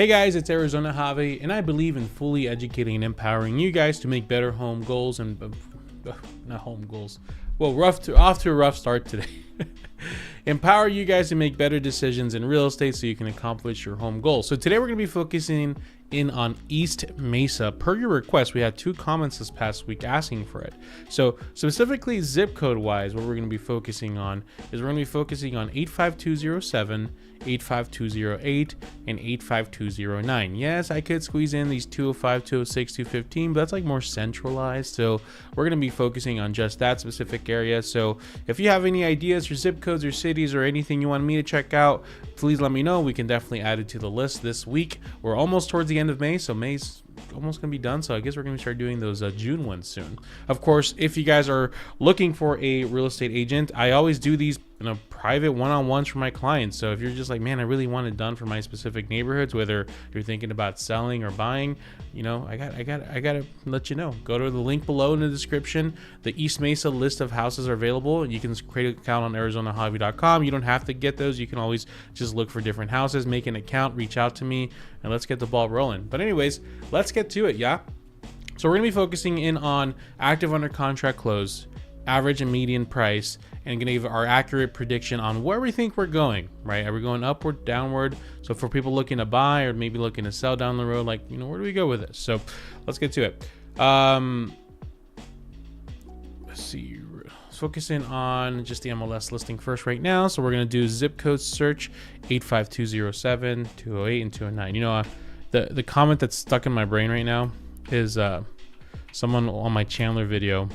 Hey guys, it's Arizona Javy, and I believe in fully educating and empowering you guys to make better home goals and not home goals. Well, off to a rough start today. Empower you guys to make better decisions in real estate so you can accomplish your home goals. So today we're going to be focusing in on East Mesa. Per your request, we had 2 comments this past week asking for it. So specifically zip code wise, what we're going to be focusing on is we're going to be focusing on 85207, 85208, and 85209. Yes, I could squeeze in these 205, 206, 215, but that's like more centralized. So we're going to be focusing on just that specific area. So if you have any ideas or zip codes or cities or anything you want me to check out, please let me know. We can definitely add it to the list this week. We're almost towards the end of May, so May's almost gonna be done, so I guess we're gonna start doing those June ones soon. Of course, if you guys are looking for a real estate agent, I always do these in a private one-on-ones for my clients. So if you're just like, man, I really want it done for my specific neighborhoods, whether you're thinking about selling or buying, you know, I gotta let you know. Go to the link below in the description. The East Mesa list of houses are available. You can create an account on ArizonaJavy.com. You don't have to get those. You can always just look for different houses, make an account, reach out to me, and let's get the ball rolling. But anyways, let's get to it, yeah? So we're gonna be focusing in on active under contract close, average and median price, and gonna give our accurate prediction on where we think we're going, right? Are we going upward, downward? So for people looking to buy or maybe looking to sell down the road, like, you know, where do we go with this? So let's get to it. Let's see, let's focus in on just the MLS listing first right now. So we're gonna do zip code search 85207, 208, and 209. You know, the comment that's stuck in my brain right now is someone on my Chandler video,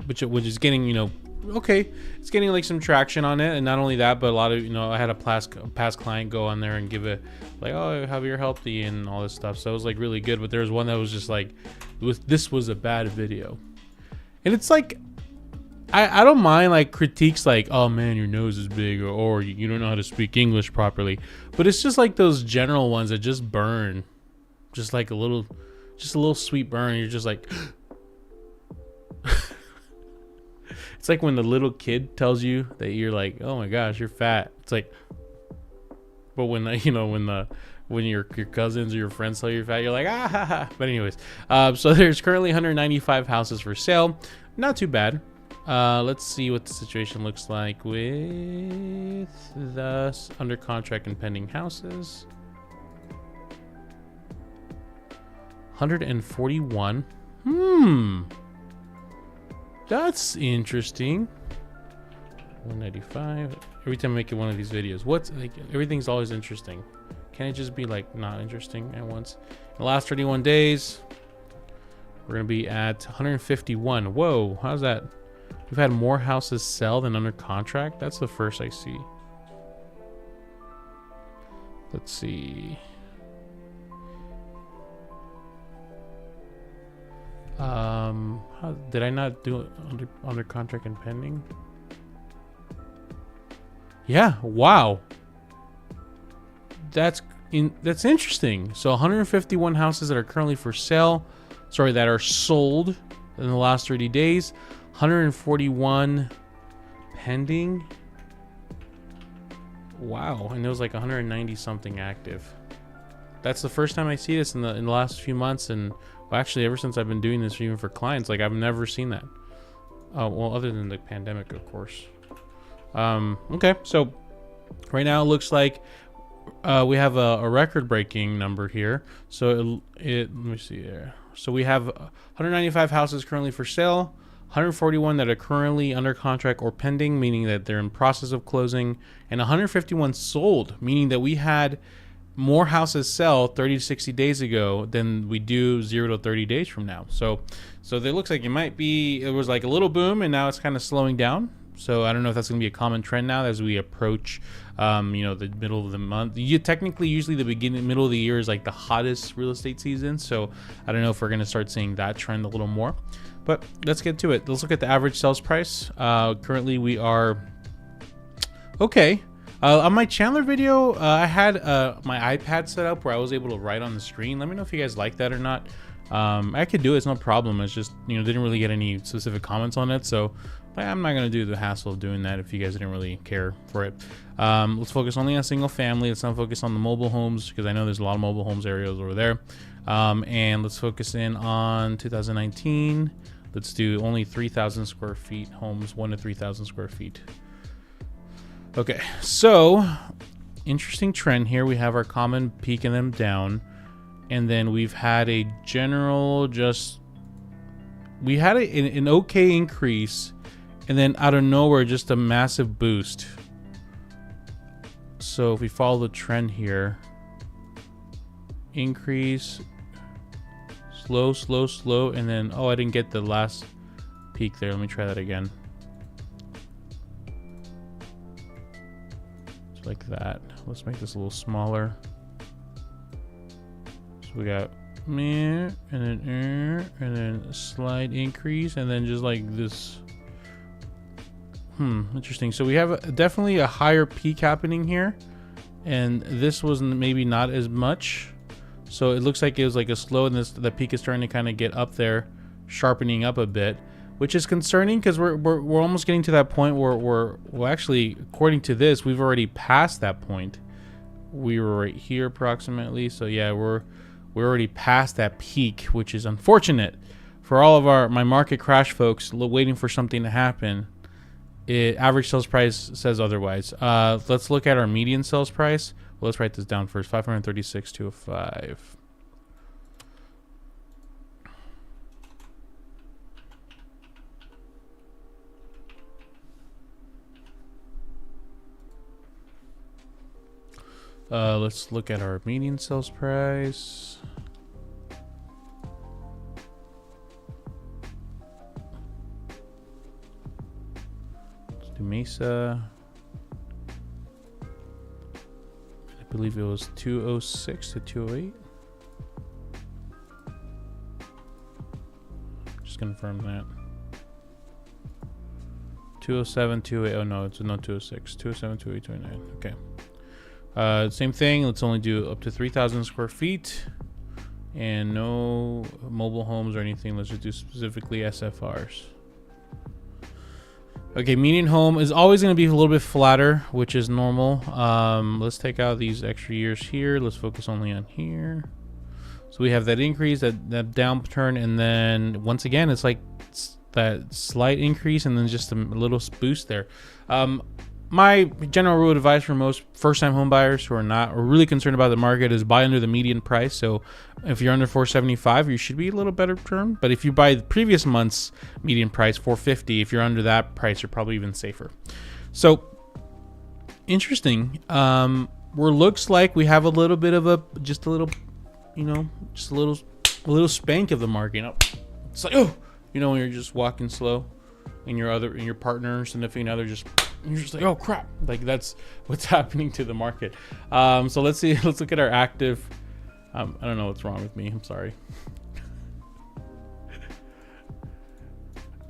which is getting, you know, okay, it's getting like some traction on it. And not only that, but a lot of, you know, I had a past client go on there and give it like, oh, Javier helped you and all this stuff. So it was like really good. But there was one that was just like, this was a bad video. And it's like, I don't mind like critiques like, oh man, your nose is big, or you don't know how to speak English properly. But it's just like those general ones that just burn, just like a little sweet burn. You're just like, it's like when the little kid tells you that you're like, oh my gosh, you're fat. It's like, but when you know, when your cousins or your friends tell you you're fat, you're like, ah ha ha. But anyways, so there's currently 195 houses for sale. Not too bad. Let's see what the situation looks like with the under contract and pending houses. 141. That's interesting. 195. Every time I make one of these videos, what's like, everything's always interesting. Can it just be like not interesting at once? In the last 31 days, we're gonna be at 151. Whoa, how's that? We've had more houses sell than under contract. That's the first I see. Let's see. Did I not do it under contract and pending? Yeah, wow. That's interesting. So 151 houses that are currently for sale, sorry, that are sold in the last 30 days, 141 pending. Wow, and there was like 190 something active. That's the first time I see this in the last few months, and well, actually ever since I've been doing this even for clients, like I've never seen that. Well, other than the pandemic, of course. Okay, so right now it looks like we have a record-breaking number here. So let me see there. So we have 195 houses currently for sale, 141 that are currently under contract or pending, meaning that they're in process of closing, and 151 sold, meaning that we had more houses sell 30 to 60 days ago than we do 0 to 30 days from now. So it looks like it was like a little boom, and now it's kind of slowing down. So I don't know if that's going to be a common trend now as we approach, you know, the middle of the month. Usually the middle of the year is like the hottest real estate season. So I don't know if we're going to start seeing that trend a little more, but let's get to it. Let's look at the average sales price. Currently we are okay. On my Chandler video, I had my iPad set up where I was able to write on the screen. Let me know if you guys like that or not. I could do it, it's no problem. It's just, you know, didn't really get any specific comments on it. So I'm not going to do the hassle of doing that if you guys didn't really care for it. Let's focus only on single family. Let's not focus on the mobile homes because I know there's a lot of mobile homes areas over there. And let's focus in on 2019. Let's do only 3,000 square feet homes, 1 to 3,000 square feet. Okay, so interesting trend here. We have our common peaking them down, and then we've had a general we had an okay increase, and then out of nowhere just a massive boost. So if we follow the trend here, increase, slow, and then I didn't get the last peak there. Let me try that again. Just like that. Let's make this a little smaller. So we got and then slight increase, and then just like this. Interesting. So we have definitely a higher peak happening here, and this was maybe not as much. So it looks like it was like a slow, and the peak is starting to kind of get up there, sharpening up a bit, which is concerning because we're almost getting to that point where we're actually, according to this, we've already passed that point. We were right here approximately. So yeah, we're already past that peak, which is unfortunate for all of my market crash folks waiting for something to happen. Average sales price says otherwise. Let's look at our median sales price. Well, let's write this down first. 536,205. Let's look at our median sales price. Let's do Mesa. I believe it was 206 to 208. Just confirm that. 207, 208. Oh no, it's not 206. 207, 208, 209. Okay. Same thing. Let's only do up to 3,000 square feet, and no mobile homes or anything. Let's just do specifically SFRs. Okay, median home is always going to be a little bit flatter, which is normal. Let's take out these extra years here. Let's focus only on here. So we have that increase, that downturn, and then once again, it's like that slight increase, and then just a little boost there. My general rule of advice for most first-time home buyers who are really concerned about the market is buy under the median price. So if you're under 475, you should be a little better term. But if you buy the previous month's median price, 450, if you're under that price, you're probably even safer. So interesting. Looks like we have a little bit of a little spank of the market. It's like, when you're just walking slow, and your partner or significant other you're just like, oh crap, like that's what's happening to the market. So let's look at our active. I don't know what's wrong with me, I'm sorry.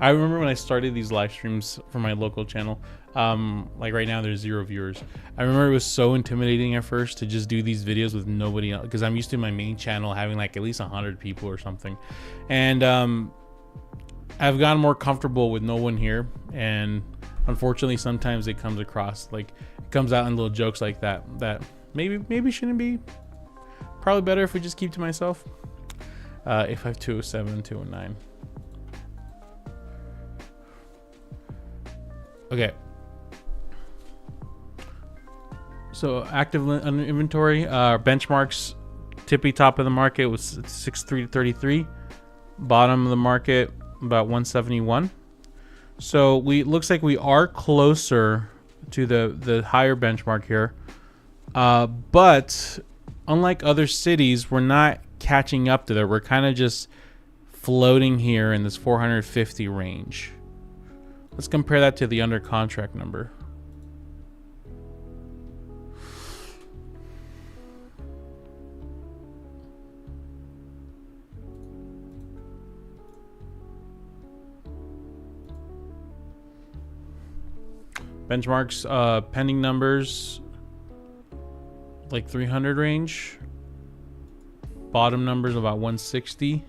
I remember when I started these live streams for my local channel, like right now there's 0 viewers. I remember it was so intimidating at first to just do these videos with nobody else, because I'm used to my main channel having like at least 100 people or something, and I've gotten more comfortable with no one here, and unfortunately sometimes it comes across like it comes out in little jokes like that maybe shouldn't be. Probably better if we just keep to myself. If I have 207, 209. Okay, so active inventory, benchmarks, tippy top of the market was 63 to 33, bottom of the market about 171. So looks like we are closer to the higher benchmark here, but unlike other cities, we're not catching up to that. We're kind of just floating here in this 450 range. Let's compare that to the under contract number. Benchmarks, pending numbers, like 300 range. Bottom numbers about 160.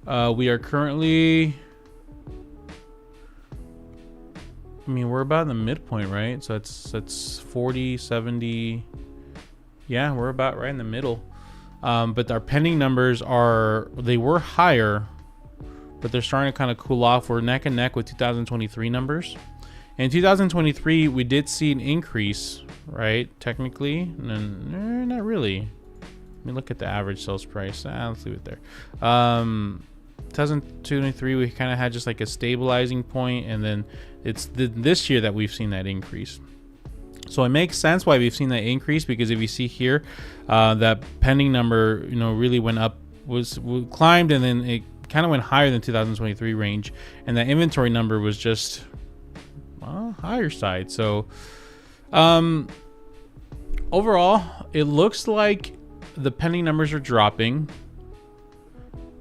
We are currently I mean, we're about in the midpoint, right? So that's 40, 70. Yeah, we're about right in the middle. But our pending numbers they were higher, but they're starting to kind of cool off. We're neck and neck with 2023 numbers. In 2023, we did see an increase, right? Technically, and not really. Let me look at the average sales price. Let's leave it there. 2023, we kind of had just like a stabilizing point, and then it's this year that we've seen that increase. So it makes sense why we've seen that increase, because if you see here, that pending number, really went up, climbed, and then it kind of went higher than 2023 range, and that inventory number was just higher side. So overall, it looks like the pending numbers are dropping,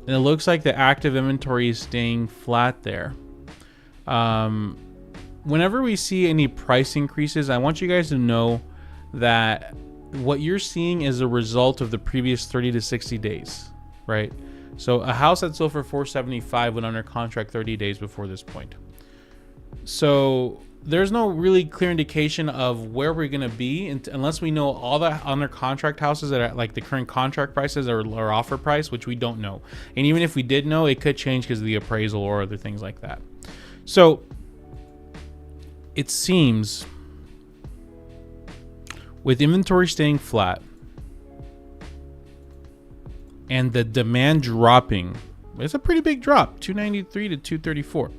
and it looks like the active inventory is staying flat there. Whenever we see any price increases, I want you guys to know that what you're seeing is a result of the previous 30 to 60 days, right? So a house that sold for $475 went under contract 30 days before this point. So there's no really clear indication of where we're going to be unless we know all the under contract houses that are like the current contract prices or offer price, which we don't know. And even if we did know, it could change because of the appraisal or other things like that. So it seems with inventory staying flat and the demand dropping, it's a pretty big drop, 293 to 234.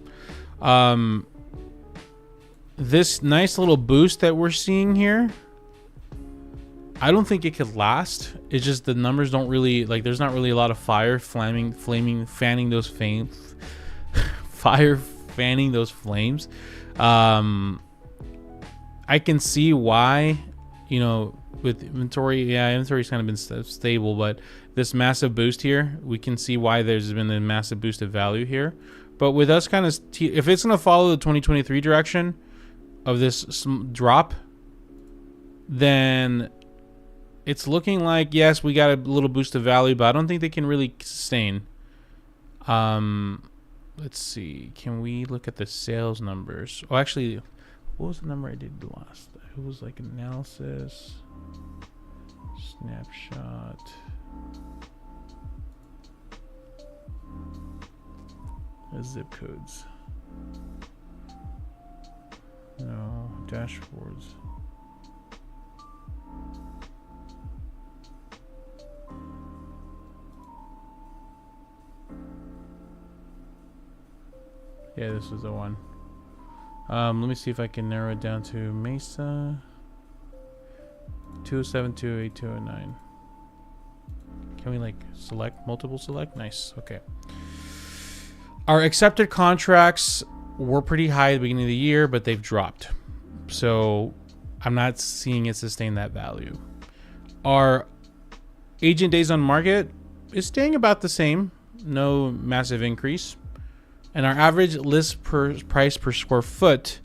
This nice little boost that we're seeing here, I don't think it could last. It's just the numbers don't really, like, there's not really a lot of fire fanning those flames. Fire fanning those flames. I can see why, with inventory, inventory's kind of been stable, but this massive boost here, we can see why there's been a massive boost of value here. But with us kind of, if it's going to follow the 2023 direction of this drop, then it's looking like, yes, we got a little boost of value, but I don't think they can really sustain. Let's see. Can we look at the sales numbers? Oh, actually, what was the number I did last? It was like analysis, snapshot. Zip codes. No, dashboards. Yeah, this is the one. Let me see if I can narrow it down to Mesa 2728209. Can we like multiple select? Nice. Okay. Our accepted contracts were pretty high at the beginning of the year, but they've dropped. So I'm not seeing it sustain that value. Our agent days on market is staying about the same. No massive increase. And our average list price per square foot,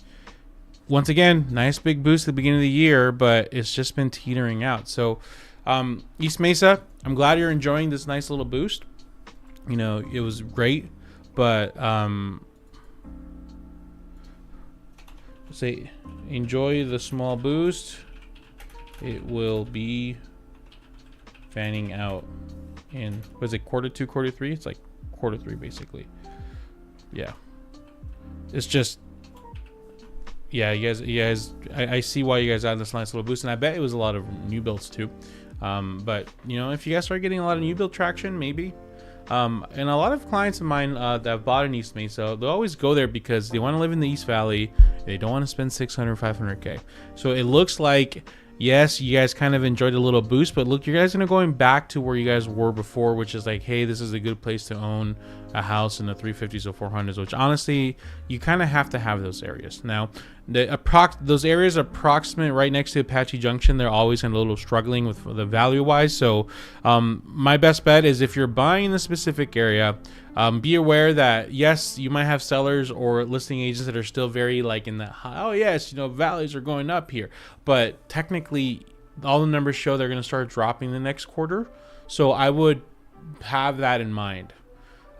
once again, nice big boost at the beginning of the year, but it's just been teetering out. So East Mesa, I'm glad you're enjoying this nice little boost. It was great, but say enjoy the small boost. It will be fanning out in, was it quarter 2, quarter 3? It's like quarter 3 basically. Yeah, it's just, yeah, you guys, I see why you guys had this nice little boost, and I bet it was a lot of new builds too. But if you guys start getting a lot of new build traction, maybe. And a lot of clients of mine that have bought in East Mesa, they'll always go there because they want to live in the East Valley. They don't want to spend 600, 500K. So it looks like, yes, you guys kind of enjoyed a little boost, but look, you guys are going back to where you guys were before, which is like, hey, this is a good place to own a house in the 350s or 400s, which honestly, you kind of have to have those areas. Now, those areas are approximate right next to Apache Junction. They're always kind of a little struggling with the value-wise. So my best bet is if you're buying in a specific area, be aware that, yes, you might have sellers or listing agents that are still very like in the, oh, yes, values are going up here. But technically, all the numbers show they're going to start dropping the next quarter. So I would have that in mind.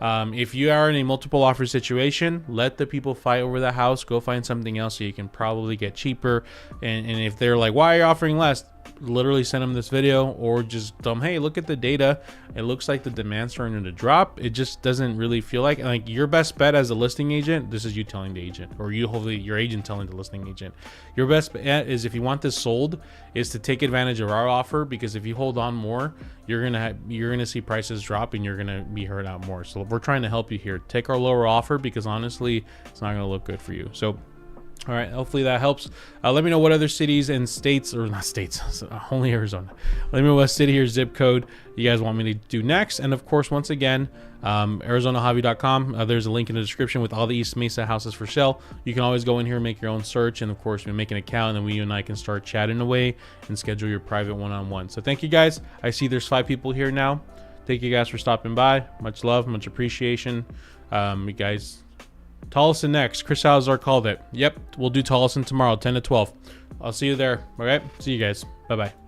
If you are in a multiple offer situation, let the people fight over the house. Go find something else so you can probably get cheaper. And if they're like, why are you offering less? Literally send them this video, or just tell them, hey, look at the data. It looks like the demand's starting to drop. It just doesn't really feel like your best bet as a listing agent. This is you telling the agent, or you hopefully your agent telling the listing agent. Your best bet is, if you want this sold, is to take advantage of our offer, because if you hold on more, you're gonna see prices drop and you're gonna be hurt out more. So we're trying to help you here. Take our lower offer, because honestly, it's not gonna look good for you. So all right, hopefully that helps. Let me know what other cities and states, or not states, only Arizona. Let me know what city or zip code you guys want me to do next. And of course, once again, ArizonaJavy.com. There's a link in the description with all the East Mesa houses for sale. You can always go in here and make your own search. And of course, we make an account, and then you and I can start chatting away and schedule your private one-on-one. So thank you guys. I see there's 5 people here now. Thank you guys for stopping by. Much love, much appreciation. You guys, Tolleson next. Chris Salazar called it. Yep, we'll do Tolleson tomorrow, 10 to 12. I'll see you there. All right, see you guys. Bye-bye.